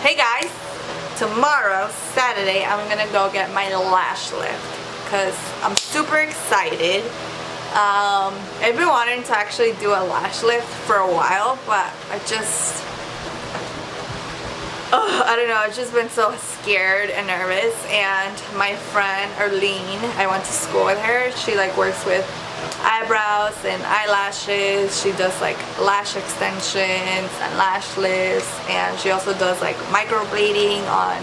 Hey guys, tomorrow, Saturday, I'm gonna go get my lash lift because I'm super excited. I've been wanting to actually do a lash lift for a while, but I don't know, I've just been so scared and nervous. And my friend Arlene, I went to school with her. She like works with eyebrows and eyelashes. She does like lash extensions and lash lifts, and she also does like microblading on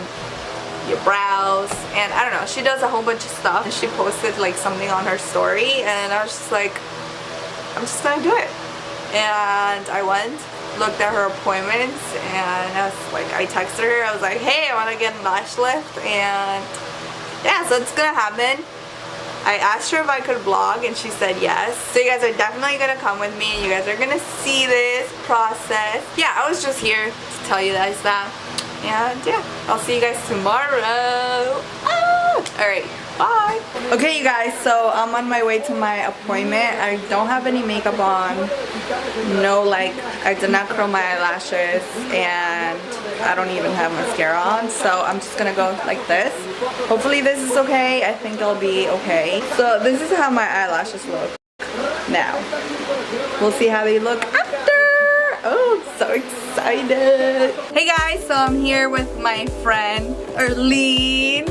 your brows, and I don't know, she does a whole bunch of stuff. And she posted like something on her story, and I was just like, I'm just gonna do it. And I went, looked at her appointments, and I texted her. I was like, hey, I want to get a lash lift, and yeah, so it's gonna happen. I asked her if I could vlog, and she said yes. So you guys are definitely gonna come with me, and you guys are gonna see this process. Yeah, I was just here to tell you guys that. And yeah, I'll see you guys tomorrow. Alright, bye. Okay, you guys, so I'm on my way to my appointment. I don't have any makeup on. No, like, I did not curl my eyelashes, and I don't even have mascara on. So I'm just gonna go like this. Hopefully this is okay. I think it'll be okay. So this is how my eyelashes look now. We'll see how they look after. Oh, I'm so excited. Hey guys, so I'm here with my friend Arlene.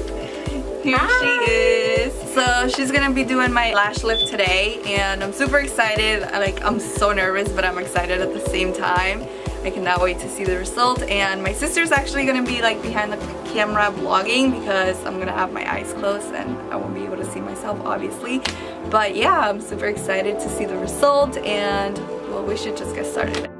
Here Hi. She is. So she's gonna be doing my lash lift today, and I'm super excited. I'm so nervous, but I'm excited at the same time. I cannot wait to see the result. And my sister's actually gonna be like behind the camera vlogging because I'm gonna have my eyes closed and I won't be able to see myself, obviously. But yeah, I'm super excited to see the result, and well, we should just get started.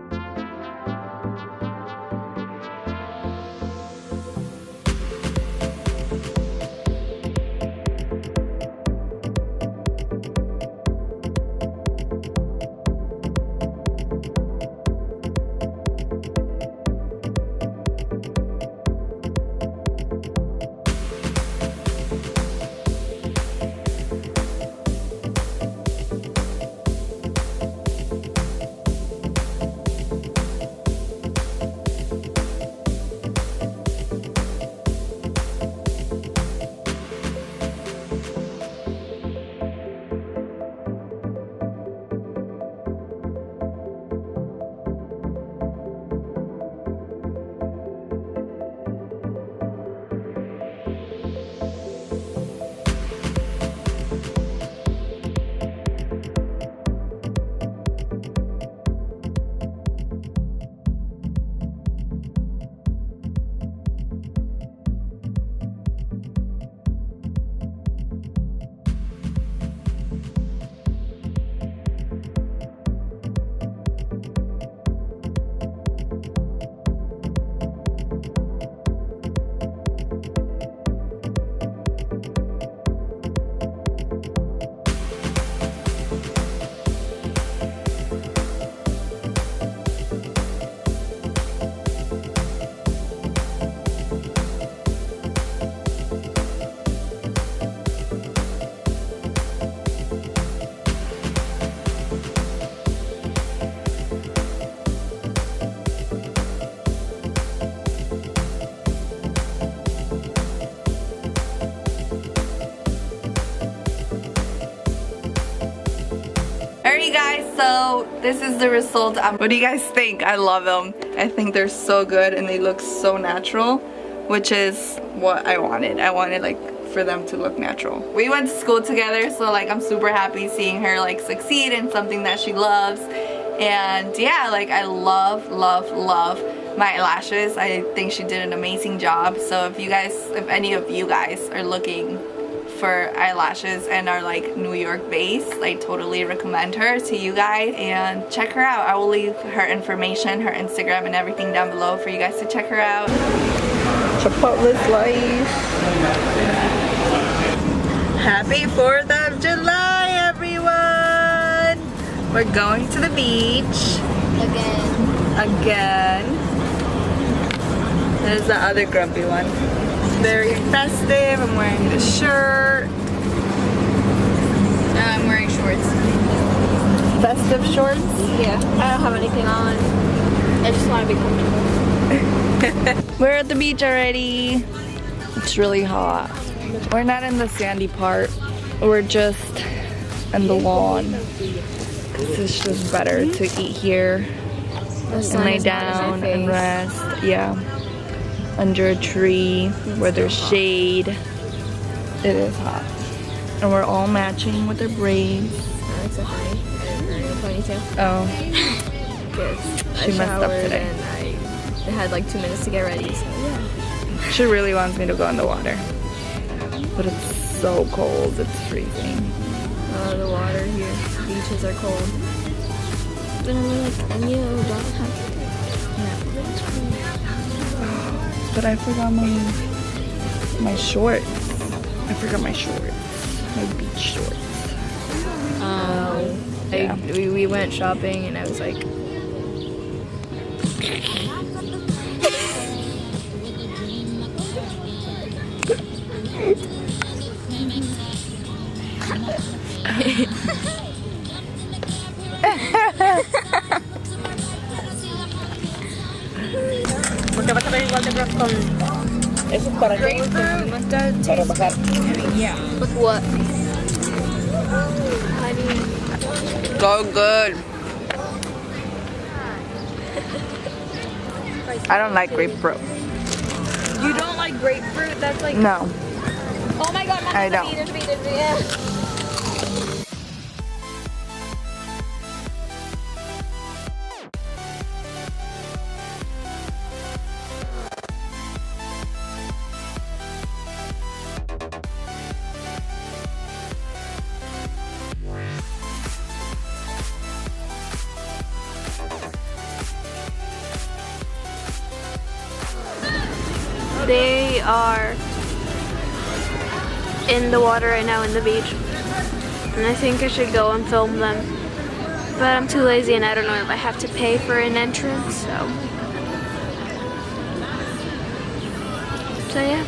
Alright guys, so this is the result. What do you guys think? I love them. I think they're so good and they look so natural, which is what I wanted. I wanted like for them to look natural. We went to school together, so like I'm super happy seeing her like succeed in something that she loves. And yeah, like I love my lashes. I think she did an amazing job. So if any of you guys are looking for eyelashes and are like New York based, I totally recommend her to you guys, and check her out. I will leave her information, her Instagram and everything down below for you guys to check her out. Chipotle's life. Happy 4th of July, everyone! We're going to the beach. Again. There's the other grumpy one. Very festive. I'm wearing this shirt. I'm wearing shorts. Festive shorts? Yeah. I don't have anything on. I just want to be comfortable. We're at the beach already. It's really hot. We're not in the sandy part. We're just in the lawn. It's just better to eat here and lay down and rest. Yeah. Under a tree where there's shade. It is hot. And we're all matching with our braids. Except for me. Ponytail. Oh. She messed up today. And I had like 2 minutes to get ready, so yeah. She really wants me to go in the water. But it's so cold, it's freezing. The water here, beaches are cold. But I'm like, you don't have to. But I forgot my shorts. I forgot my shorts. My beach shorts. Yeah. We went shopping and I was like, Porque va a saber igual de grosso con... Eso es para qué? Para bajar. Yeah. with what? So good. I don't like grapefruit. You don't like grapefruit? That's like... No. Oh my god, I don't. There's yeah. They are in the water right now in the beach, and I think I should go and film them, but I'm too lazy and I don't know if I have to pay for an entrance, so yeah,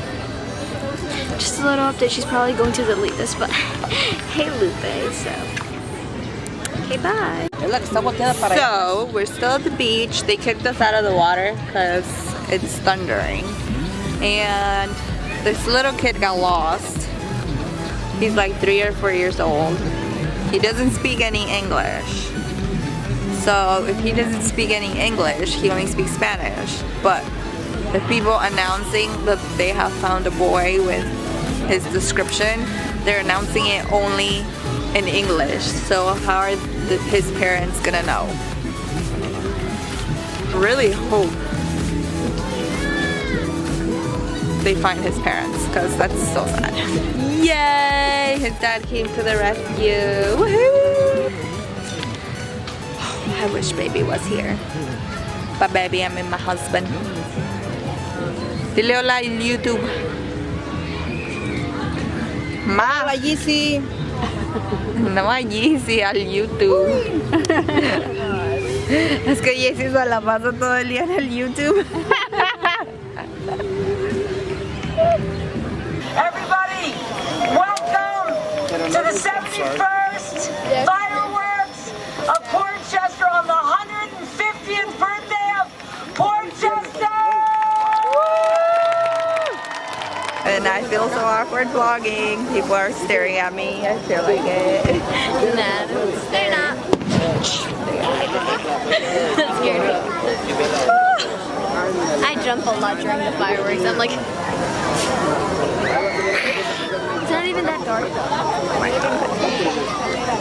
just a little update. She's probably going to delete this, but hey Lupe, so okay, bye. So, we're still at the beach. They kicked us out of the water because it's thundering. And this little kid got lost. He's like 3 or 4 years old. He doesn't speak any English. So if he doesn't speak any English, he only speaks Spanish. But the people announcing that they have found a boy with his description, they're announcing it only in English. So how are his parents gonna know? Really hope they find his parents, because that's so sad. Yay! His dad came to the rescue. Woohoo! I wish baby was here. But baby, I'm with my husband. Dile hola en YouTube. Ma. Hola, Yeezy. No a Yeezy, al YouTube. Es que Yeezy se la pasa todo el día en el YouTube. Everybody, welcome to the 71st fireworks of Portchester on the 150th birthday of Portchester! And I feel so awkward vlogging. People are staring at me. I feel like it. Nah, they're not. That scared me. I jump a lot during the fireworks. I'm like, it's not even that dark though.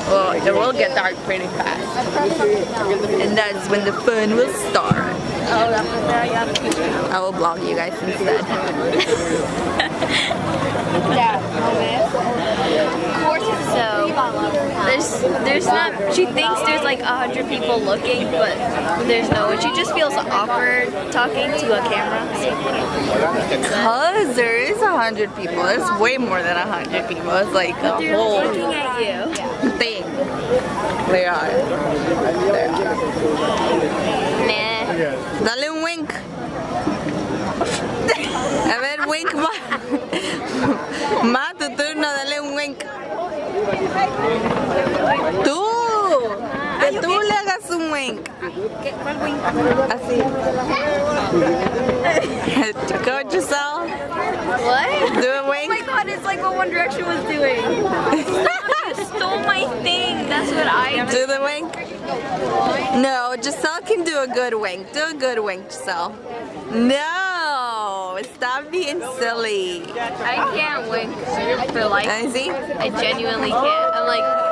Well, it will get dark pretty fast. And that's when the fun will start. I will vlog you guys instead. So there's not, she thinks there's like 100 people looking, but there's no one. She just feels awkward talking to a camera. Because there is 100 people. There's way more than 100 people. It's like a They're whole looking at you. thing. They are. They are. Nah. Dale un wink. A ver, wink ma. Ma, tu turno, dale un wink. Tú. Te Tú le hagas un wink. ¿Cuál wink? Así. Go, Giselle. What? Do a Oh my wink. god, it's like what One Direction was doing. Stop, you stole my thing. That's what I Do the wink. No, Giselle can do a good wink. Do a good wink, Giselle. No, stop being silly. I can't wink for like, Easy. I genuinely can't. I'm like,